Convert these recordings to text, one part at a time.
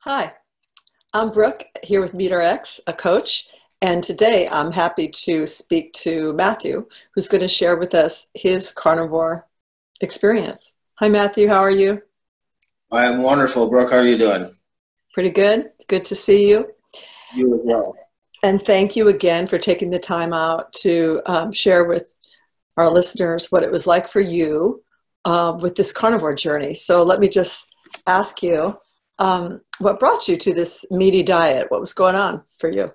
Hi, I'm Brooke here with MeatRx, a coach, and today I'm happy to speak to Matthew, who's going to share with us his carnivore experience. Hi, Matthew. How are you? I'm wonderful, Brooke. How are you doing? Pretty good. It's good to see you. You as well. And thank you again for taking the time out to share with our listeners what it was like for you with this carnivore journey. So let me just ask you, what brought you to this meaty diet? What was going on for you?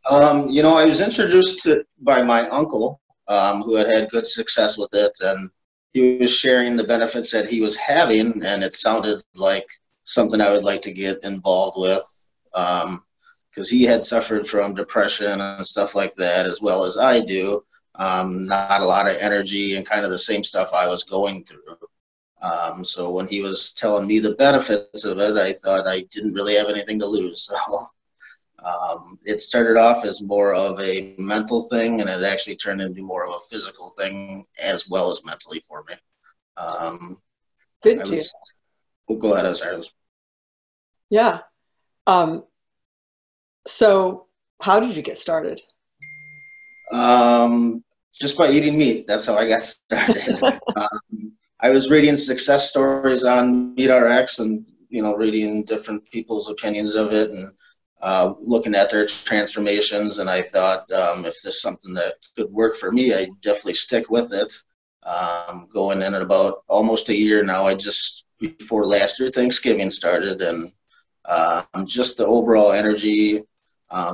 I was introduced to by my uncle, who had had good success with it, and he was sharing the benefits that he was having, and it sounded like something I would like to get involved with, because he had suffered from depression and stuff like that, as well as I do. Not a lot of energy and kind of the same stuff I was going through. So when he was telling me the benefits of it, I thought I didn't really have anything to lose. So it started off as more of a mental thing, and it actually turned into more of a physical thing as well as mentally for me. Good I to you. was, we'll go ahead, as I was. Yeah. Um, so how did you get started? Just by eating meat. That's how I got started. I was reading success stories on MeatRx and, reading different people's opinions of it and looking at their transformations. And I thought, if this is something that could work for me, I'd definitely stick with it. Going in at about almost a year now, before last year Thanksgiving started, and just the overall energy,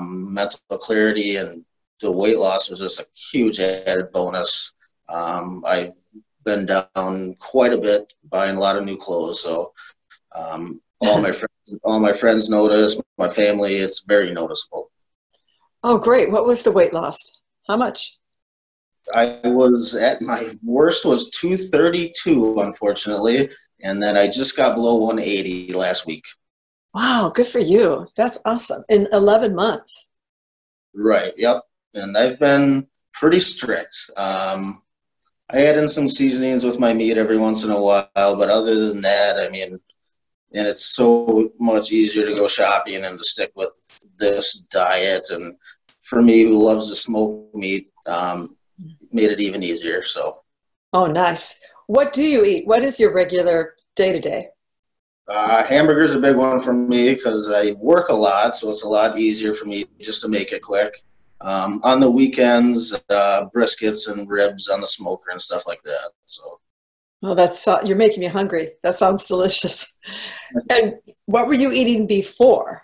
mental clarity, and the weight loss was just a huge added bonus. I've been down quite a bit, buying a lot of new clothes. So all my friends notice, my family. It's very noticeable. Oh, great. What was the weight loss? How much? I was at my worst was 232, unfortunately, and then I just got below 180 last week. Wow, good for you. That's awesome. In 11 months. Right. Yep. And I've been pretty strict. I add in some seasonings with my meat every once in a while, but other than that, and it's so much easier to go shopping and to stick with this diet. And for me, who loves to smoke meat, made it even easier. So, Oh, nice. What do you eat? What is your regular day-to-day? hamburger's a big one for me because I work a lot, so it's a lot easier for me just to make it quick. On the weekends, briskets and ribs on the smoker and stuff like that. So. Oh, you're making me hungry. That sounds delicious. And what were you eating before?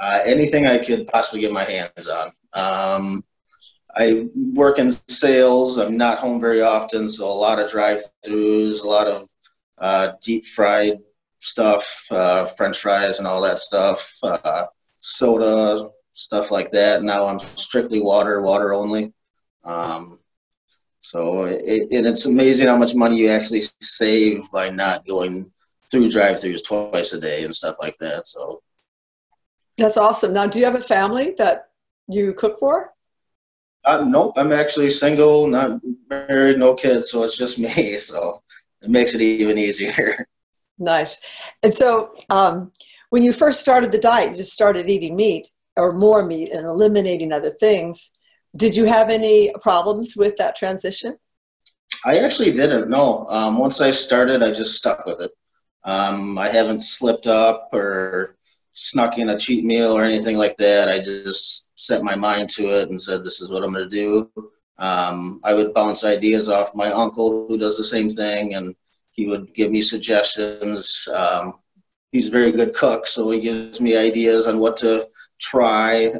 Anything I could possibly get my hands on. I work in sales. I'm not home very often, so a lot of drive-throughs, a lot of deep fried stuff, French fries and all that stuff, soda, stuff like that. Now I'm strictly water only. And it's amazing how much money you actually save by not going through drive-throughs twice a day and stuff like that. So. That's awesome. Now, do you have a family that you cook for? Nope, I'm actually single, not married, no kids, so it's just me. So it makes it even easier. Nice. And so when you first started the diet, you just started eating meat or more meat and eliminating other things. Did you have any problems with that transition? I actually didn't, no. Once I started, I just stuck with it. I haven't slipped up or snuck in a cheat meal or anything like that. I just set my mind to it and said, this is what I'm going to do. I would bounce ideas off my uncle who does the same thing, and he would give me suggestions. He's a very good cook, so he gives me ideas on what to try.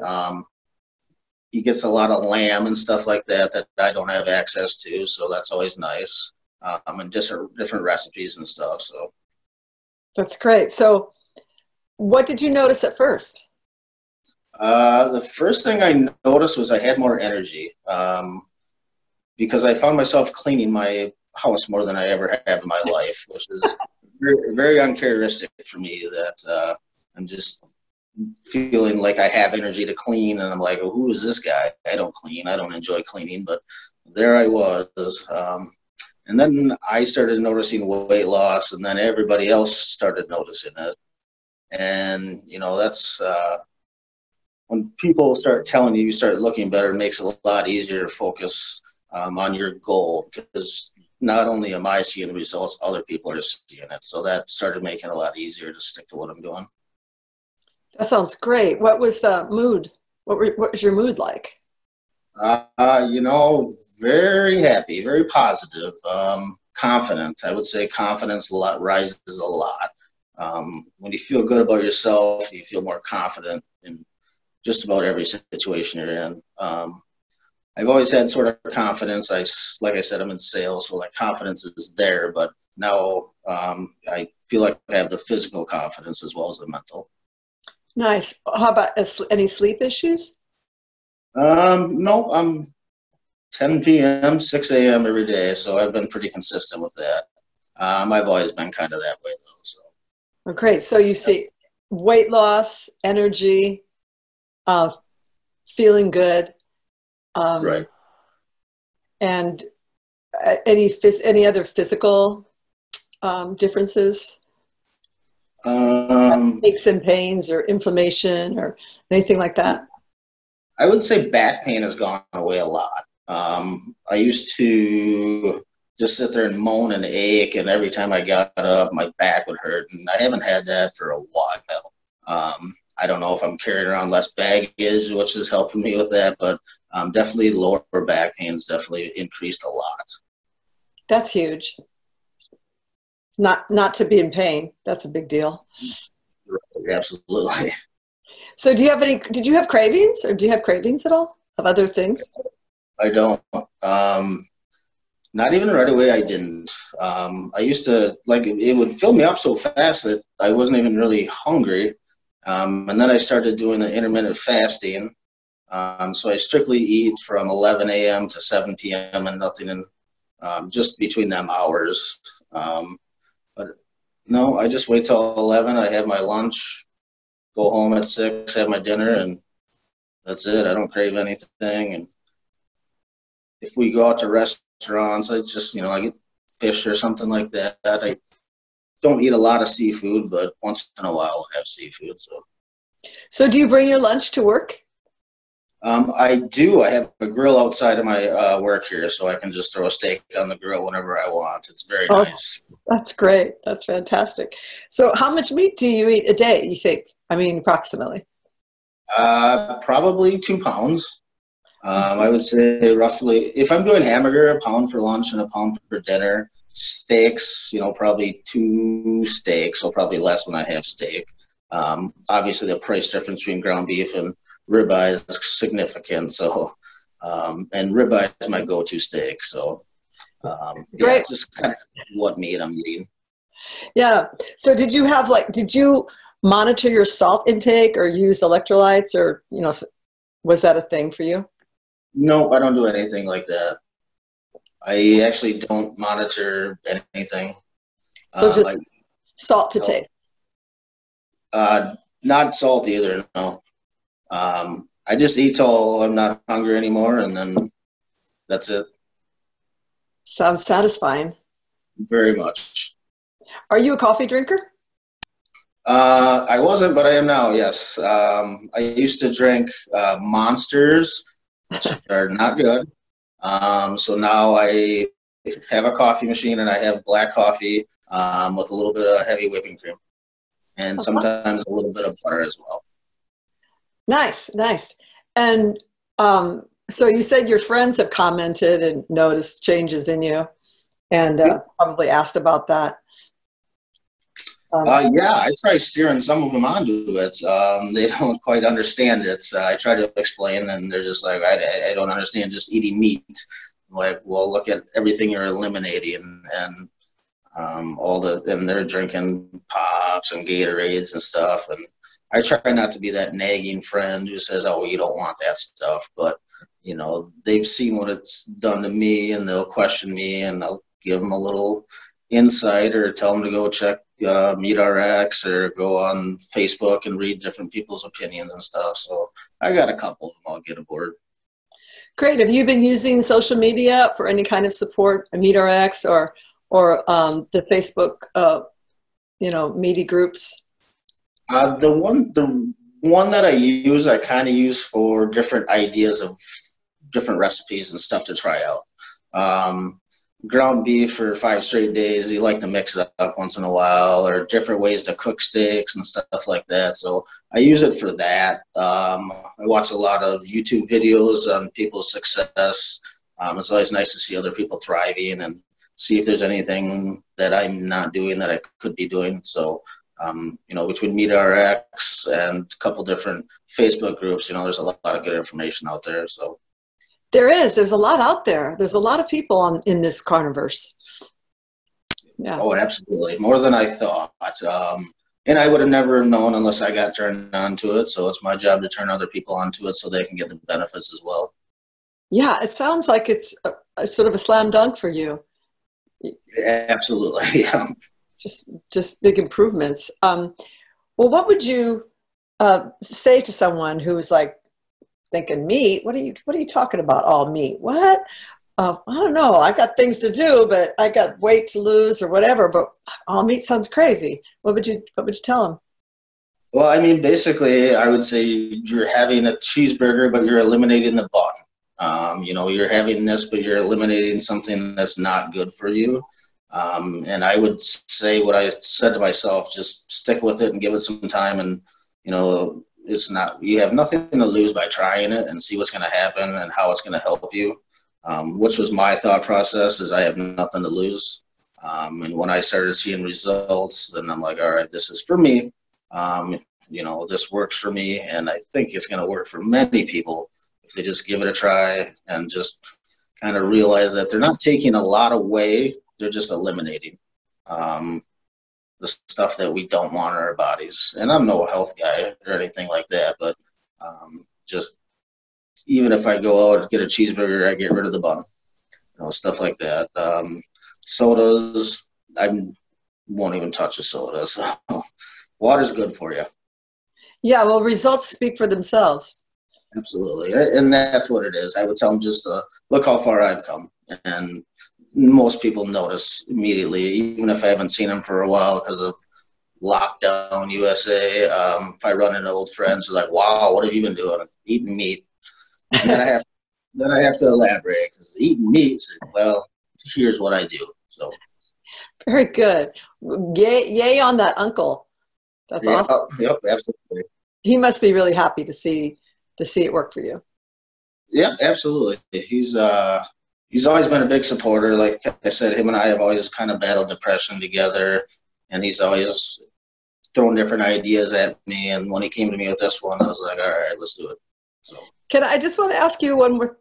He gets a lot of lamb and stuff like that I don't have access to, so that's always nice. And different recipes and stuff. So That's great. So what did you notice at first? the first thing I noticed was I had more energy, because I found myself cleaning my house more than I ever have in my life, which is very, very uncharacteristic for me. That I'm just feeling like I have energy to clean, and I'm like, well, who is this guy? I don't clean. I don't enjoy cleaning, but there I was. And then I started noticing weight loss, and then everybody else started noticing it. And, that's when people start telling you start looking better, it makes it a lot easier to focus on your goal, because not only am I seeing the results, other people are seeing it. So that started making it a lot easier to stick to what I'm doing. That sounds great. What was the mood? What was your mood like? Very happy, very positive, confident. I would say confidence rises a lot. When you feel good about yourself, you feel more confident in just about every situation you're in. I've always had sort of confidence. Like I said, I'm in sales, so like confidence is there, but now I feel like I have the physical confidence as well as the mental. Nice. How about any sleep issues? No, I'm 10 p.m., 6 a.m. every day, so I've been pretty consistent with that. I've always been kind of that way, though. So. Oh, great. So you see weight loss, energy, feeling good, Right. and any other physical differences? Aches and pains or inflammation or anything like that? I would say back pain has gone away a lot. I used to just sit there and moan and ache, and every time I got up, my back would hurt, and I haven't had that for a while. I don't know if I'm carrying around less baggage, which is helping me with that, but definitely lower back pain's definitely increased a lot. That's huge. Not to be in pain. That's a big deal. Right, absolutely. So did you have cravings, or do you have cravings at all of other things? I don't. Not even right away, I didn't. I used to, it would fill me up so fast that I wasn't even really hungry. And then I started doing the intermittent fasting. So I strictly eat from 11 a.m. to 7 p.m. and nothing in just between them hours. But no, I just wait till 11. I have my lunch, go home at 6, have my dinner, and that's it. I don't crave anything. And if we go out to restaurants, I just, I get fish or something like that. I don't eat a lot of seafood, but once in a while I'll have seafood. So do you bring your lunch to work? I do. I have a grill outside of my work here, so I can just throw a steak on the grill whenever I want. It's very nice. That's great. That's fantastic. So how much meat do you eat a day, you think? I mean, approximately. Probably 2 pounds. I would say roughly, if I'm doing hamburger, a pound for lunch and a pound for dinner. Steaks, probably 2 steaks, so probably less when I have steak. Obviously, the price difference between ground beef and ribeye is significant. So, and ribeye is my go-to steak. So, yeah, it's just kind of what meat I'm eating. Yeah. So did you monitor your salt intake or use electrolytes, or, was that a thing for you? No, I don't do anything like that. I actually don't monitor anything. So just salt to taste. Not salt either, no. I just eat till I'm not hungry anymore, and then that's it. Sounds satisfying. Very much. Are you a coffee drinker? I wasn't, but I am now, yes. I used to drink Monsters, which are not good. So now I have a coffee machine, and I have black coffee with a little bit of heavy whipping cream, and sometimes a little bit of butter as well. Nice, nice. And so you said your friends have commented and noticed changes in you, and probably asked about that. Yeah, I try steering some of them onto it. They don't quite understand it. I try to explain, and they're just like, I don't understand just eating meat. I'm like, well, look at everything you're eliminating, and and they're drinking pops and Gatorades and stuff. And I try not to be that nagging friend who says, oh, you don't want that stuff. But, they've seen what it's done to me, and they'll question me, and I'll give them a little insight or tell them to go check MeatRx or go on Facebook and read different people's opinions and stuff. So I got a couple of them I'll get aboard. Great. Have you been using social media for any kind of support, MeatRx or the Facebook, Meaty groups? The one that I kind of use for different ideas of different recipes and stuff to try out. Ground beef for 5 straight days. You like to mix it up once in a while, or different ways to cook steaks and stuff like that. So I use it for that. I watch a lot of YouTube videos on people's success. It's always nice to see other people thriving and see if there's anything that I'm not doing that I could be doing. So, between MeatRx and a couple different Facebook groups, there's a lot of good information out there. So. There's a lot out there. There's a lot of people in this carniverse. Yeah. Oh, absolutely. More than I thought. And I would have never known unless I got turned on to it. So it's my job to turn other people onto it so they can get the benefits as well. Yeah, it sounds like it's a sort of a slam dunk for you. Absolutely. Yeah. Just big improvements. Well, what would you say to someone who's like thinking meat? What are you talking about? All meat? What? I don't know. I've got things to do, but I got weight to lose or whatever. But all meat sounds crazy. What would you tell them? Well, I mean, basically, I would say you're having a cheeseburger, but you're eliminating the bun. You're having this, but you're eliminating something that's not good for you. And I would say what I said to myself: just stick with it and give it some time. And you have nothing to lose by trying it and see what's going to happen and how it's going to help you. Which was my thought process, is I have nothing to lose. And when I started seeing results, then I'm like, all right, this is for me. This works for me, and I think it's going to work for many people if they just give it a try and just kind of realize that they're not taking a lot away, they're just eliminating the stuff that we don't want in our bodies. And I'm no health guy or anything like that, but just even if I go out and get a cheeseburger, I get rid of the bun, stuff like that. Sodas, I won't even touch a soda. So water's good for you. Yeah, well, results speak for themselves. Absolutely. And that's what it is. I would tell them just look how far I've come. And most people notice immediately, even if I haven't seen them for a while because of lockdown USA. If I run into old friends, they're like, wow, what have you been doing? Eating meat. And then I have to elaborate, because eating meat, well, here's what I do. So very good. Yay on that uncle. That's awesome. Yep, absolutely. He must be really happy to see it work for you. Yeah, absolutely. He's always been a big supporter. Like I said, him and I have always kind of battled depression together, and he's always thrown different ideas at me. And when he came to me with this one, I was like, all right, let's do it. So. I just want to ask you one more,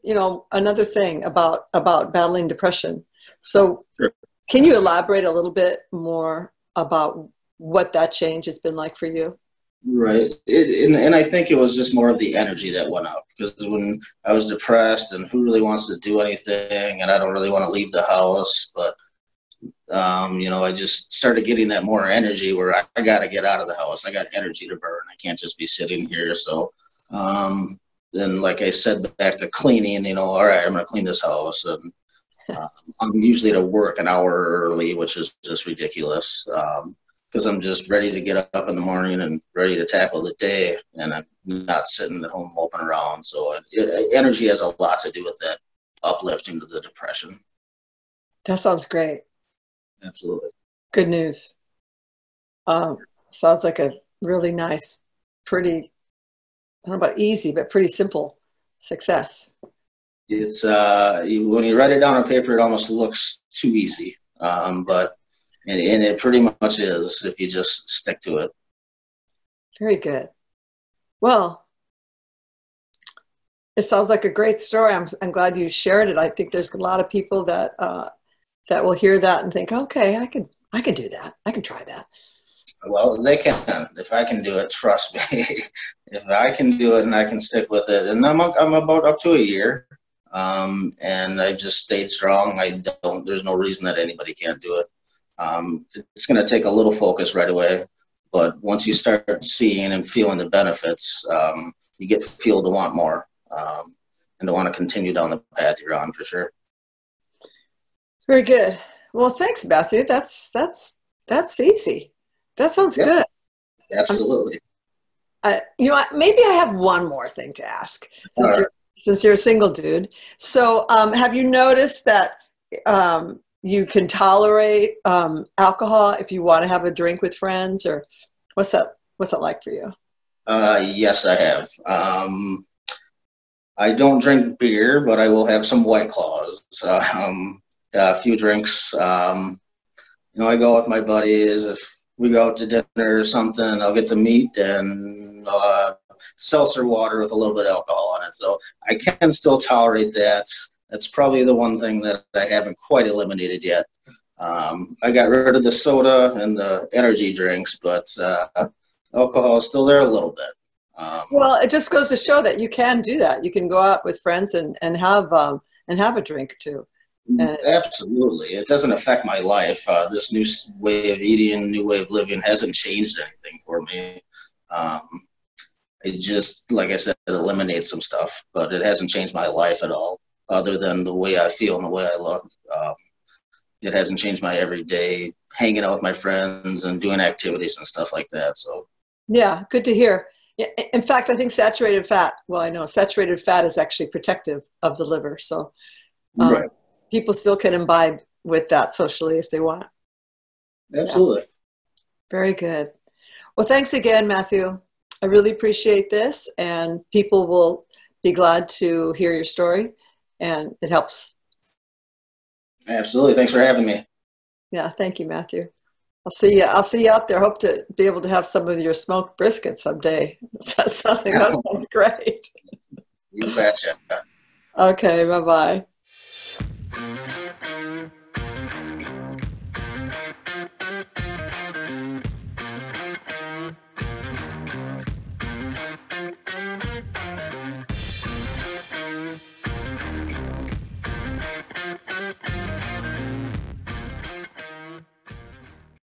another thing about battling depression. So sure. Can you elaborate a little bit more about what that change has been like for you? Right. And I think it was just more of the energy that went up, because when I was depressed and who really wants to do anything, and I don't really want to leave the house, but I just started getting that more energy where I got to get out of the house. I got energy to burn. I can't just be sitting here. So then, like I said, back to cleaning, all right, I'm going to clean this house. And I'm usually to work an hour early, which is just ridiculous, because I'm just ready to get up in the morning and ready to tackle the day, and I'm not sitting at home moping around. So energy has a lot to do with that uplifting to the depression. That sounds great. Absolutely. Good news. Sounds like a really nice, pretty, I don't know about easy, but pretty simple success. It's when you write it down on paper, it almost looks too easy, but it pretty much is if you just stick to it. Very good. Well, it sounds like a great story. I'm glad you shared it. I think there's a lot of people that will hear that and think, okay, I can do that. I can try that. Well, they can. If I can do it, trust me. If I can do it and I can stick with it, and I'm about up to a year, and I just stayed strong. There's no reason that anybody can't do it. It's going to take a little focus right away, but once you start seeing and feeling the benefits, you get fuel to want more, and to want to continue down the path you're on, for sure. Very good. Well, thanks, Matthew. That's easy. That sounds good. Absolutely. You know what, maybe I have one more thing to ask All right. since you're a single dude. So have you noticed that you can tolerate alcohol if you want to have a drink with friends, or what's that like for you? Yes, I have. I don't drink beer, but I will have some White Claws. A few drinks. I go with my buddies. If we go out to dinner or something, I'll get the meat and seltzer water with a little bit of alcohol in it. So I can still tolerate that. That's probably the one thing that I haven't quite eliminated yet. I got rid of the soda and the energy drinks, but alcohol is still there a little bit. Well, it just goes to show that you can do that. You can go out with friends and have a drink or two. And Absolutely. It doesn't affect my life. This new way of eating, new way of living hasn't changed anything for me. It just, like I said, it eliminates some stuff, but it hasn't changed my life at all, other than the way I feel and the way I look. It hasn't changed my everyday hanging out with my friends and doing activities and stuff like that. So, yeah, good to hear. In fact, I think saturated fat, well, I know saturated fat is actually protective of the liver. So right. People still can imbibe with that socially if they want. Absolutely. Yeah. Very good. Well, thanks again, Matthew. I really appreciate this, and people will be glad to hear your story, and it helps. Absolutely. Thanks for having me. Yeah, thank you, Matthew. I'll see you out there. Hope to be able to have some of your smoked brisket someday. That's something that sounds great. You betcha. Okay, bye-bye.